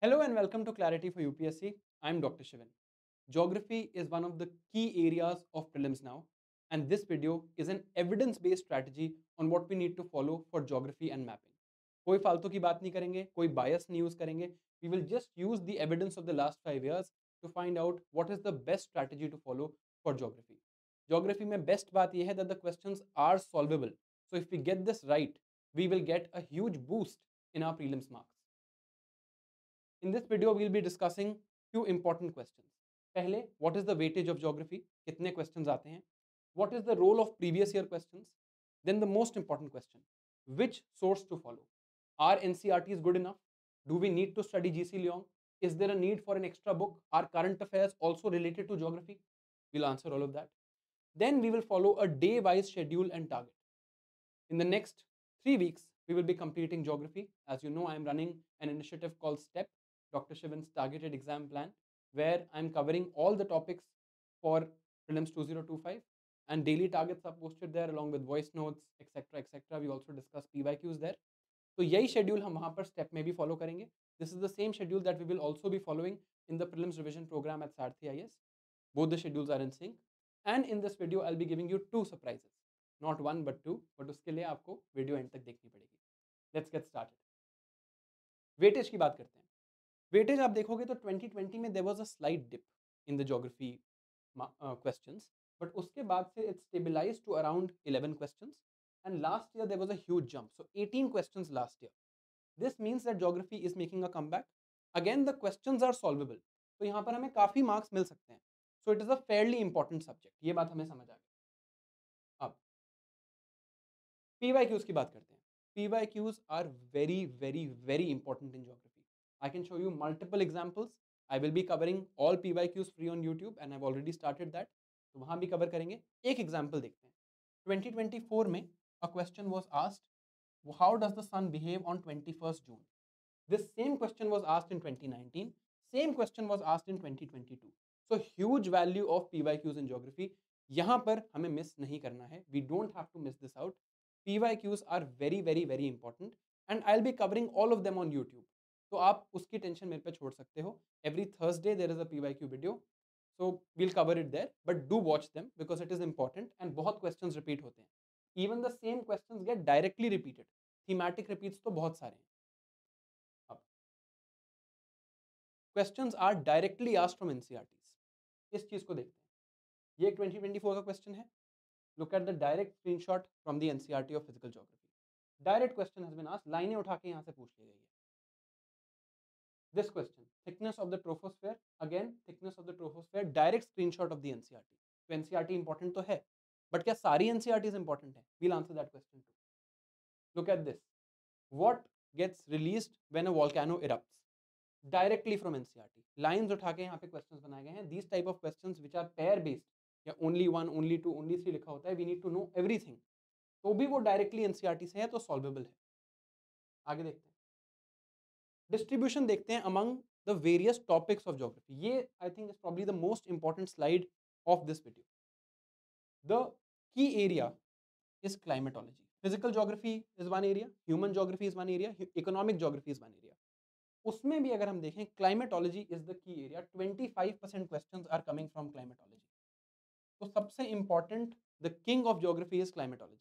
Hello and welcome to Clarity for UPSC. I'm Dr. Shivan. Geography is one of the key areas of prelims now, and this video is an evidence-based strategy on what we need to follow for geography and mapping. कोई फालतू की बात नहीं करेंगे, कोई bias नहीं use करेंगे. We will just use the evidence of the last 5 years to find out what is the best strategy to follow for geography. Geography में best बात यह है that the questions are solvable. So if we get this right, we will get a huge boost in our prelims marks. In this video, we will be discussing few important questions. पहले, what is the weightage of geography? कितने questions आते हैं? What is the role of previous year questions? Then the most important question, which source to follow? Are NCERTs good enough? Do we need to study GC Leong? Is there a need for an extra book? Are current affairs also related to geography? We'll answer all of that. Then we will follow a day-wise schedule and target. In the next 3 weeks, we will be completing geography. As you know, I am running an initiative called STEP, Dr. Shivan's Targeted Exam Plan, where I'm covering all the topics for prelims 2025, and daily targets are posted there along with voice notes, etc. etc. We also discuss PYQs there. तो यही schedule हम वहाँ पर step में भी follow करेंगे. This is the same schedule that we will also be following in the prelims revision program at Sarthi IS. Both the schedules are in sync. And in this video, I'll be giving you 2 surprises. Not 1 but 2. But उसके लिए आपको video end तक देखनी पड़ेगी. Let's get started. Weightage की बात करते हैं. Weightage आप देखोगे तो 2020 में there was a slight dip in the geography questions, but उसके बाद से it stabilized to around 11 questions, and last year there was a huge jump, so 18 questions last year. This means that geography is making a comeback. Again, the questions are solvable, तो यहाँ पर हमें काफी marks मिल सकते हैं. So it is a fairly important subject. ये बात हमें समझ आ गई. अब PYQs की बात करते हैं. PYQs are very very very important in geography. I can show you multiple examples. I will be covering all PYQs free on YouTube and I've already started that. तो वहाँ भी cover करेंगे. एक example देखते हैं. 2024 में a question was asked, how does the sun behave on 21st June? This same question was asked in 2019. Same question was asked in 2022. So huge value of PYQs in geography. यहाँ पर हमें miss नहीं करना है. We don't have to miss this out. PYQs are very very very important and I'll be covering all of them on YouTube. तो आप उसकी tension मेरे पे छोड़ सकते हो. Every Thursday there is a PYQ video. So we'll cover it there, but do watch them because it is important and बहुत questions repeat होते हैं. Even the same questions get directly repeated. Thematic repeats तो बहुत सारे हैं. अब questions are directly asked from NCERTs. इस चीज को देखते हैं. ये 2024 का क्वेश्चन है. Look at the direct screenshot from the NCERT of physical geography. Direct question has been asked. लाइनें उठा के यहाँ से पूछ ली गई है. This question, thickness of the troposphere, again thickness of the troposphere, direct screenshot of the NCERT. तो NCERT important तो है, but क्या सारी NCERTs important है? We'll answer that question too. Look at this. What gets released when a volcano erupts? Directly from NCERT. Lines उठा के यहाँ पे questions बनाए गए हैं. These type of questions which are pair based या only 1, only 2, only 3 लिखा होता है. We need to know everything. तो भी वो directly NCERT से है तो solvable है. आगे देखते हैं. Distribution देखते हैं among the various topics of geography. ये I think is probably the most important slide of this video. The key area is climatology. Physical geography is one area, human geography is one area, economic geography is one area. उसमें भी अगर हम देखें climatology is the key area. 25% questions are coming from climatology. तो सबसे important, the king of geography is climatology.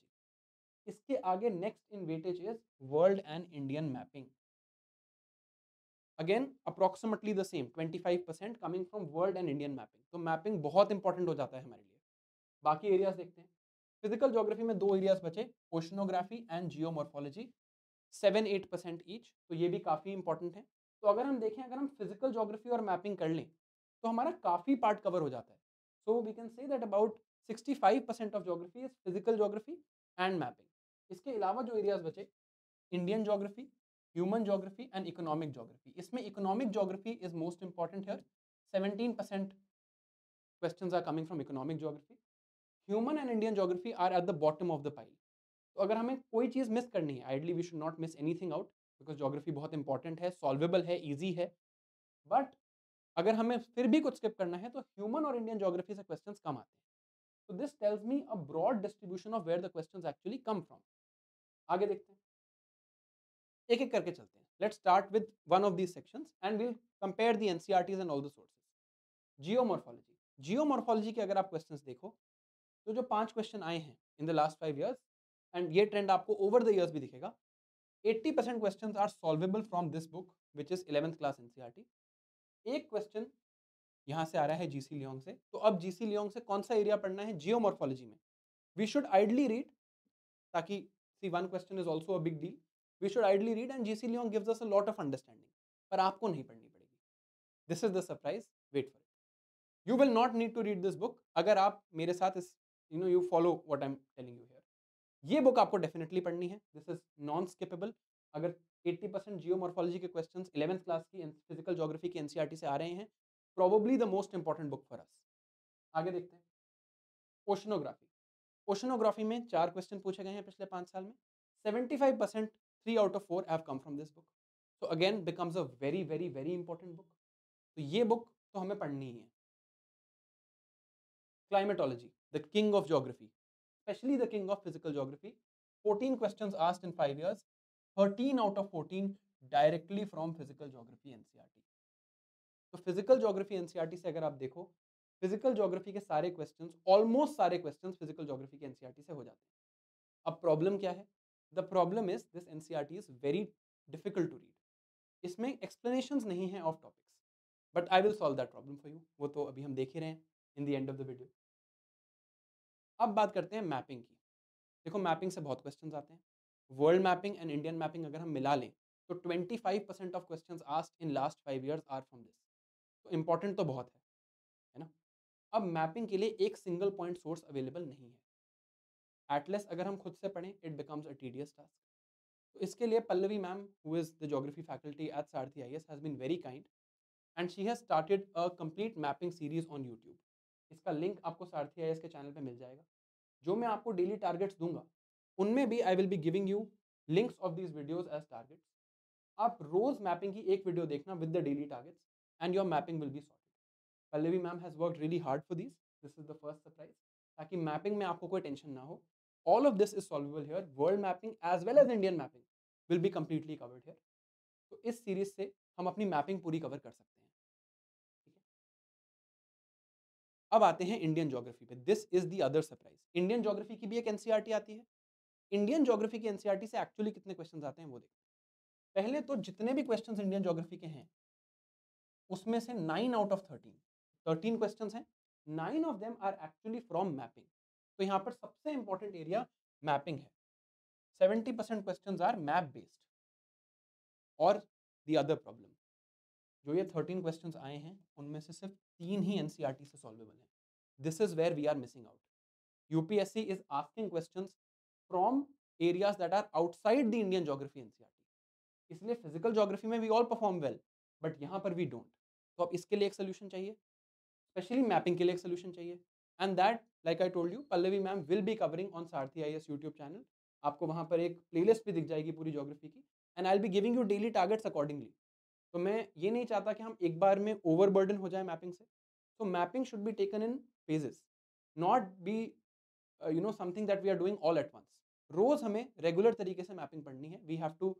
इसके आगे next in weightage is world and Indian mapping. Again approximately the same, 25% coming from world and Indian mapping. तो mapping बहुत important हो जाता है हमारे लिए. बाकी एरियाज देखते हैं. फिजिकल ज्योग्राफी में 2 एरियाज बचे, ओशनोग्राफी एंड जियोमॉर्फोलॉजी. 7-8% ईच, तो ये भी काफी इंपॉर्टेंट है. तो अगर हम देखें, अगर हम फिजिकल ज्योग्राफी और मैपिंग कर लें तो हमारा काफी पार्ट कवर हो जाता है. So we can say that about 65% of geography is physical geography and mapping. इसके अलावा जो एरियाज बचे, Indian geography, human geography and economic geography. इसमें economic geography is most important here. 17% questions are coming from economic geography. Human and Indian geography are at the bottom of the pile. तो अगर हमें कोई चीज miss करनी है, ideally we should not miss anything out because geography बहुत important है, solvable है, इजी है. बट अगर हमें फिर भी कुछ स्किप करना है तो ह्यूमन और इंडियन ज्योग्राफी से क्वेश्चंस कम आते हैं. तो this tells me a broad distribution of where the questions actually come from. आगे देखते हैं, एक एक करके चलते हैं. Let's start with one of these sections and we'll compare the NCERTs and all the sources. Geomorphology. Geomorphology के अगर आप क्वेश्चंस देखो तो जो 5 क्वेश्चन आए हैं in the last 5 years and ये ट्रेंड आपको ओवर द इयर्स भी दिखेगा, 80% questions are solvable from this book which is 11th class NCERT. एक क्वेश्चन यहाँ से आ रहा है जीसी लियोंग से, तो अब जीसी लियोंग से कौन सा एरिया पढ़ना है जियोमॉर्फोलॉजी में। वी शुड आइडली रीड, ताकि see one question is also a big deal, we should ideally read and G C Leong gives us a lot of understanding, पर आपको नहीं पढ़नी पड़ेगी। This is the surprise, wait for it. You will not need to read this book अगर आप मेरे साथ इस you follow what I am telling you here. ये बुक आपको डेफिनेटली पढ़नी है, दिस इज नॉन स्किपेबल। अगर 80% जियोमॉर्फोलॉजी के क्वेश्चंस 11th क्लास की फिजिकल ज्योग्राफी की एनसीईआरटी से आ रहे हैं, probably the most important book for us. आगे देखते हैं ओशनोग्राफी। ओशनोग्राफी में 4 क्वेश्चन पूछे गए हैं पिछले 5 साल में, 75% 3 out of 4 have come from this book, so again becomes a very very very important book. तो ये बुक तो हमें पढ़नी ही है। Climatology, the king of geography, especially the king of physical geography. 14 questions asked in 5 years, 13 out of 14 directly from physical geography NCERT. तो physical geography NCERT से अगर आप देखो, फिजिकल ज्योग्राफी के सारे क्वेश्चंस, ऑलमोस्ट सारे क्वेश्चंस फिजिकल ज्योग्राफी के NCERT से हो जाते हैं। अब प्रॉब्लम क्या है? The problem is this NCERT is very difficult to read. इसमें एक्सप्लेनेशंस नहीं है of topics, but I will solve that problem for you. वो तो अभी हम देख ही रहे हैं in the end of the video. अब बात करते हैं मैपिंग की। देखो मैपिंग से बहुत क्वेश्चंस आते हैं। World mapping and Indian mapping अगर हम मिला लें तो 25% of questions asked in last 5 years are from this. तो इंपॉर्टेंट तो बहुत है ना। अब मैपिंग के लिए एक सिंगल पॉइंट सोर्स अवेलेबल नहीं है। एटलस अगर हम खुद से पढ़ें it becomes a tedious task. तो इसके लिए Pallavi ma'am who is the geography faculty at Sarathi IAS has been very kind and she has started a complete mapping series on YouTube. इसका लिंक आपको सारथी आईएएस के चैनल पे मिल जाएगा। जो मैं आपको डेली टारगेट्स दूंगा उनमें भी I will be giving you links of these videos as targets. आप रोज मैपिंग की एक वीडियो देखना with the daily targets and your mapping will be sorted. Pallavi ma'am has worked really hard for this is the first surprise, ताकि mapping में आपको कोई tension ना हो। All of this is solvable here, world mapping as well as Indian mapping will be completely covered here. तो इस series से हम अपनी मैपिंग पूरी कवर कर सकते हैं। ठीक है, अब आते हैं इंडियन ज्योग्राफी पे। This is the other surprise. Indian geography की भी एक एनसीईआरटी आती है। इंडियन ज्योग्राफी की एनसीईआरटी से एक्चुअली कितने क्वेश्चंस आते हैं वो देखते हैं। पहले तो जितने भी क्वेश्चंस इंडियन ज्योग्राफी के हैं उसमें से 9 आउट ऑफ 13 क्वेश्चंस हैं, 9 of them are actually from mapping. तो यहाँ पर सबसे इंपॉर्टेंट एरिया मैपिंग है। 70% क्वेश्चंस आर मैप बेस्ड। और द अदर प्रॉब्लम, जो ये 13 क्वेश्चंस आए हैं उनमें से सिर्फ 3 ही एनसीईआरटी से सॉल्वेबल हैं। This is where we are missing out. UPSC is asking questions from areas that are outside the Indian geography NCERT. इसलिए फिजिकल ज्योग्राफी में we all perform well, but यहाँ पर वी डोंट। तो अब इसके लिए एक सोल्यूशन चाहिए, स्पेशली मैपिंग के लिए एक सोल्यूशन चाहिए। And that like I told you Pallavi ma'am will be covering on Sarathi IAS YouTube channel. आपको वहां पर एक प्लेलिस्ट भी दिख जाएगी पूरी ज्योग्राफी की, and I will be giving you daily targets accordingly. तो मैं ये नहीं चाहता कि हम एक बार में ओवरबर्डन हो जाए मैपिंग से। So mapping should be taken in phases, not be something that we are doing all at once. रोज हमें रेगुलर तरीके से मैपिंग पढ़नी है। We have to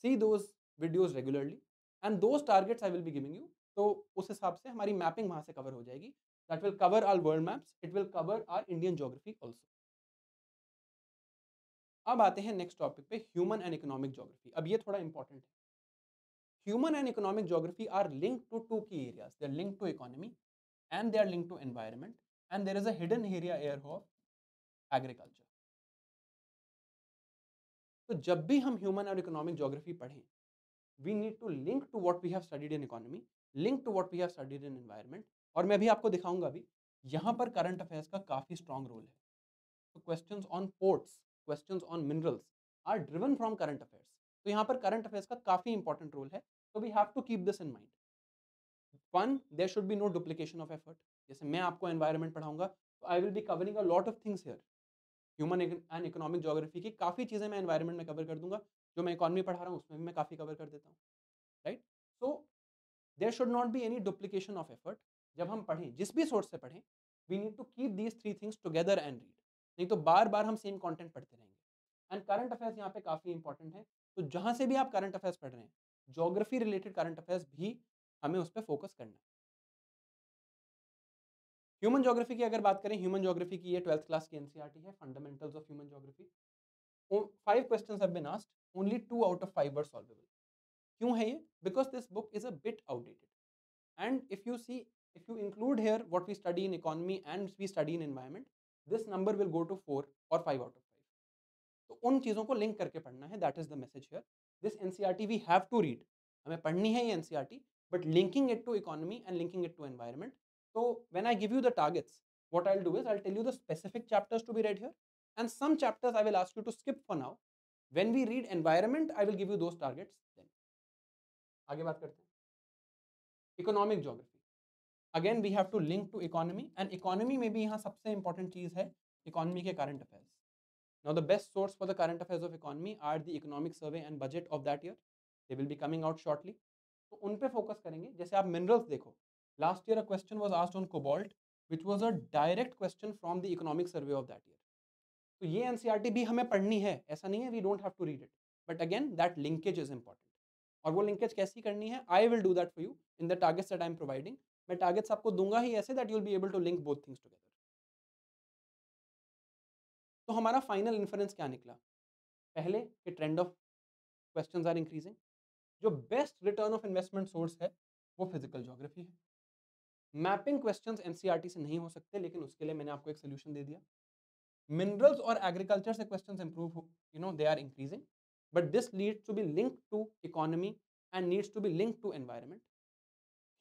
see those videos regularly and those targets I will be giving you. तो उस हिसाब से हमारी मैपिंग वहां से कवर हो जाएगी। That will cover our world maps, it will cover our Indian geography also. अब आते हैं नेक्स्ट टॉपिक पे, ह्यूमन एंड इकोनॉमिक ज्योग्राफी। अब ये थोड़ा इंपॉर्टेंट है। Human and economic geography are linked to two key areas, they are linked to economy and they are linked to environment, and there is a hidden area here of agriculture. तो जब भी हम human और economic geography पढ़ें, we need to link to what we have studied in economy, link to what we have studied in environment। और मैं भी आपको दिखाऊंगा अभी, यहाँ पर करंट अफेयर्स का काफी स्ट्रॉन्ग रोल है। तो questions on ports, questions on minerals are driven from current affairs. तो यहाँ पर करंट अफेयर्स का काफी इंपॉर्टेंट रोल है। तो we have to keep this in mind. One, there should be no duplication of effort. जैसे मैं आपको एनवायरनमेंट पढ़ाऊंगा तो I will be covering a lot of things here. Human and economic geography की काफ़ी चीज़ें मैं एनवायरनमेंट में कवर कर दूंगा, जो मैं इकोनॉमी पढ़ा रहा हूँ उसमें भी मैं काफ़ी कवर कर देता हूँ। Right, so there should not be any duplication of effort. जब हम पढ़ें, जिस भी सोर्स से पढ़ें, we need to keep these 3 things together and read. नहीं तो बार बार हम सेम कंटेंट पढ़ते रहेंगे। एंड करंट अफेयर्स यहाँ पे काफ़ी इंपॉर्टेंट है। तो जहाँ से भी आप करंट अफेयर्स पढ़ रहे हैं, ज्योग्राफी रिलेटेड करंट अफेयर्स भी हमें उस पर फोकस करना है। ह्यूमन ज्योग्राफी की अगर बात करें, ह्यूमन ज्योग्राफी की ये 12th क्लास की एनसीईआरटी है, fundamentals of human geography. 5 questions have been asked, only 2 out of 5 were solvable. क्यों है ये? Because this book is a bit outdated. And if you include here what we study in economy and we study in environment, this number will go to 4 or 5 out of 5. तो उन चीज़ों को link करके पढ़ना है, that is the message here. This NCERT we have to read. हमें पढ़नी है ये NCERT, but linking it to economy and linking it to environment. So when I give you the targets, what I'll do is I'll tell you the specific chapters to be read here, and some chapters I will ask you to skip for now. When we read environment, I will give you those targets then. आगे बात करते हैं. Economic geography. Again we have to link to economy, and economy में भी यहाँ सबसे important चीज़ है economy के current affairs. Now the best source for the current affairs of economy are the economic survey and budget of that year. They will be coming out shortly. तो उन पे focus करेंगे. जैसे आप minerals देखो, last year a question was asked on cobalt, which was a direct question from the economic survey of that year. तो ये NCERT भी हमें पढ़नी है, ऐसा नहीं है, we don't have to read it, but again that linkage is important. और वो लिंकेज कैसी करनी है, I will do that for you in the targets that I am providing. मैं टारगेट्स आपको दूंगा ही ऐसे that you will be able to link both things together. तो हमारा फाइनल इन्फ्रेंस क्या निकला? पहले कि trend of questions are increasing, जो best return of investment source है वो फिजिकल ज्योग्राफी है। मैपिंग क्वेश्चंस एनसीईआरटी से नहीं हो सकते, लेकिन उसके लिए मैंने आपको एक सोल्यूशन दे दिया। मिनरल्स और एग्रीकल्चर से क्वेश्चंस इंप्रूव हो, they are increasing, but this leads to be linked to economy and needs to be linked to environment.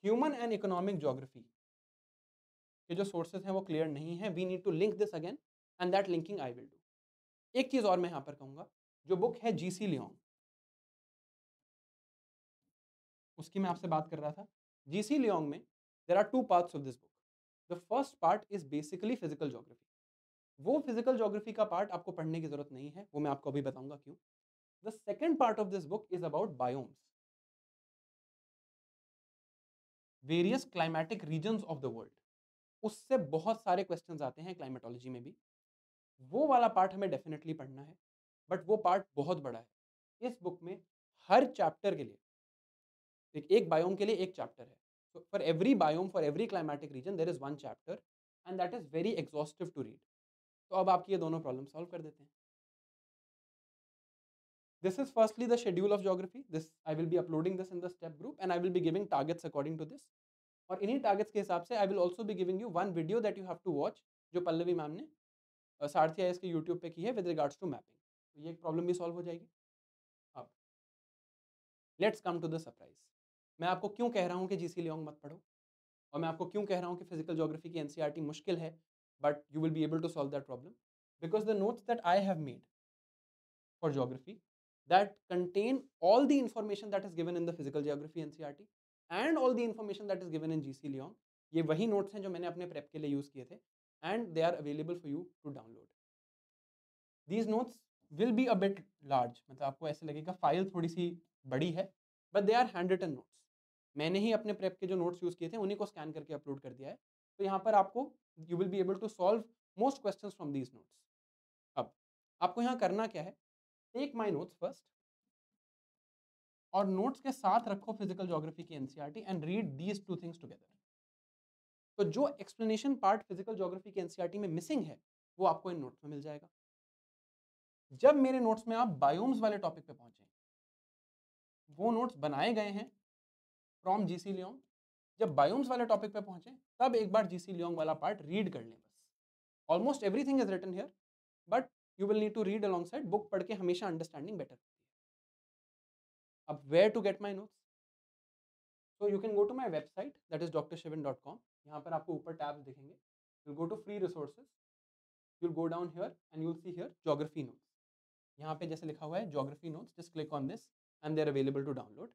Human and economic geography के जो सोर्सेज हैं वो क्लियर नहीं है, we need to link this again, and that linking I will do. एक चीज और मैं यहां पर कहूंगा, जो बुक है जीसी लियोंग, उसकी मैं आपसे बात कर रहा था। जीसी लियोंग में there are 2 parts of this book. The first part is basically physical geography. वो फिजिकल ज्योग्राफी का पार्ट आपको पढ़ने की जरूरत नहीं है, वो मैं आपको अभी बताऊंगा क्यों। The second part of this book is about biomes, various climatic regions of the world. उससे बहुत सारे क्वेश्चंस आते हैं क्लाइमेटोलॉजी में भी, वो वाला पार्ट हमें डेफिनेटली पढ़ना है, बट वो पार्ट बहुत बड़ा है। इस बुक में हर चैप्टर के लिए एक बायोम के लिए एक चैप्टर है। So for every biome, for every climatic region, there is one chapter, and that is very exhaustive to read. तो अब आपकी ये दोनों प्रॉब्लम सॉल्व कर देते हैं। This is firstly the schedule of geography. This I will be uploading this in the step group, and I will be giving targets according to this. और इन्हीं टारगेट्स के हिसाब से I will also be giving you one video that you have to watch, जो Pallavi ma'am ने सारथी IAS के YouTube पे की है with regards to mapping. तो ये एक प्रॉब्लम भी सॉल्व हो जाएगी। अब let's come to the surprise. मैं आपको क्यों कह रहा हूँ कि जीसी लियोंग मत पढ़ो, और मैं आपको क्यों कह रहा हूँ कि फिजिकल ज्योग्राफी की एनसीईआरटी मुश्किल है, but you will be able to solve that problem, because the notes that I have made for geography that contain all the information that is given in the physical geography NCERT and all the information that is given in GC Leong. ये वही notes हैं जो मैंने अपने prep के लिए use किए थे, and they are available for you to download. These notes will be a bit large, मतलब आपको ऐसे लगेगा फाइल थोड़ी सी बड़ी है, but they are handwritten notes. मैंने ही अपने प्रेप के जो नोट्स यूज किए थे उन्हीं को स्कैन करके अपलोड कर दिया है, तो यहाँ पर आपको you will be able to solve most questions from these notes. अब आपको यहाँ करना क्या है, टेक माई नोट्स फर्स्ट, और नोट्स के साथ रखो फिजिकल ज्योग्राफी की NCERT and read these two things together. तो जो एक्सप्लेनेशन पार्ट फिजिकल ज्योग्राफी की एनसीईआरटी में मिसिंग है वो आपको इन नोट्स में मिल जाएगा। जब मेरे नोट्स में आप बायोम्स वाले टॉपिक पे पहुंचे, वो नोट्स बनाए गए हैं फ्रॉम जीसी लियोंग। जब बायोम्स वाले टॉपिक पे पहुंचे तब एक बार जीसी लियोंग वाला पार्ट रीड कर लें बस। Almost everything is written here, but you will need to read alongside. Book पढ़ के हमेशा अंडरस्टैंडिंग बेटर होती है। अब where to get my notes, so you can go to my website, that is drshivan.com. यहाँ पर आपको ऊपर टैब्स दिखेंगे, you'll go to free resources, you'll go down here and you'll see here geography notes. यहाँ पे जैसे लिखा हुआ है geography notes, just click on this and they're available to download.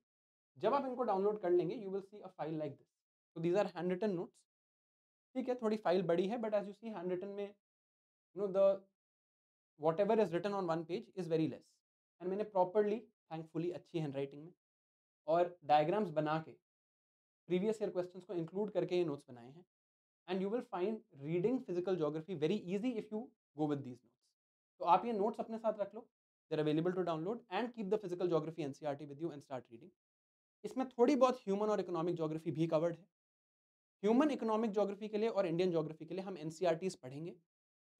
जब आप इनको डाउनलोड कर लेंगे you will see a file like this. So these are handwritten notes. ठीक है, थोड़ी फाइल बड़ी है, but as you see handwritten में the whatever is written on one page is very less. And मैंने properly, thankfully अच्छी handwriting में और डायग्राम्स बना के प्रीवियस ईयर क्वेश्चंस को इंक्लूड करके ये नोट्स बनाए हैं, and you will find reading physical geography very easy if you go with these notes. तो आप ये नोट्स अपने साथ रख लो, they are available to download, and keep the physical geography NCERT with you and start reading. इसमें थोड़ी बहुत ह्यूमन और इकोनॉमिक ज्योग्राफी भी कवर्ड है। ह्यूमन इकोनॉमिक ज्योग्राफी के लिए और इंडियन ज्योग्राफी के लिए हम एनसीईआरटीज पढ़ेंगे।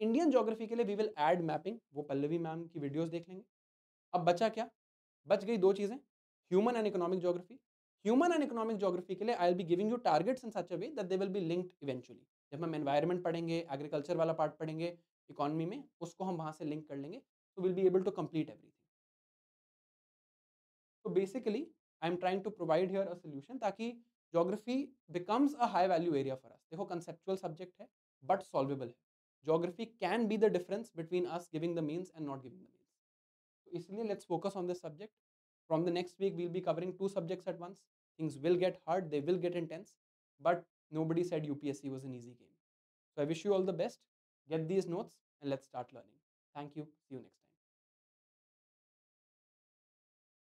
इंडियन ज्योग्राफी के लिए वी विल ऐड मैपिंग, वो पल्लवी मैम की वीडियोस देख लेंगे। अब बचा क्या? बच गई दो चीजें, human and economic geography. Human and economic geography के लिए आई will be giving you targets in such a way that they will be linked eventually. जब हम एनवायरनमेंट पढ़ेंगे, एग्रीकल्चर वाला पार्ट पढ़ेंगे इकोनॉमी में, उसको हम वहां से लिंक कर लेंगे, तो will be able to complete everything. तो basically I am trying to provide here a solution ताकि geography becomes a high value area for us. देखो कंसेप्चुअल सब्जेक्ट है बट सॉल्वेबल है। Geography can be the difference between us giving the means and not giving the means. तो इसलिए let's focus on this subject. From the next week, we'll be covering two subjects at once. Things will get hard, they will get intense, but nobody said UPSC was an easy game. So I wish you all the best. Get these notes and let's start learning. Thank you. See you next time.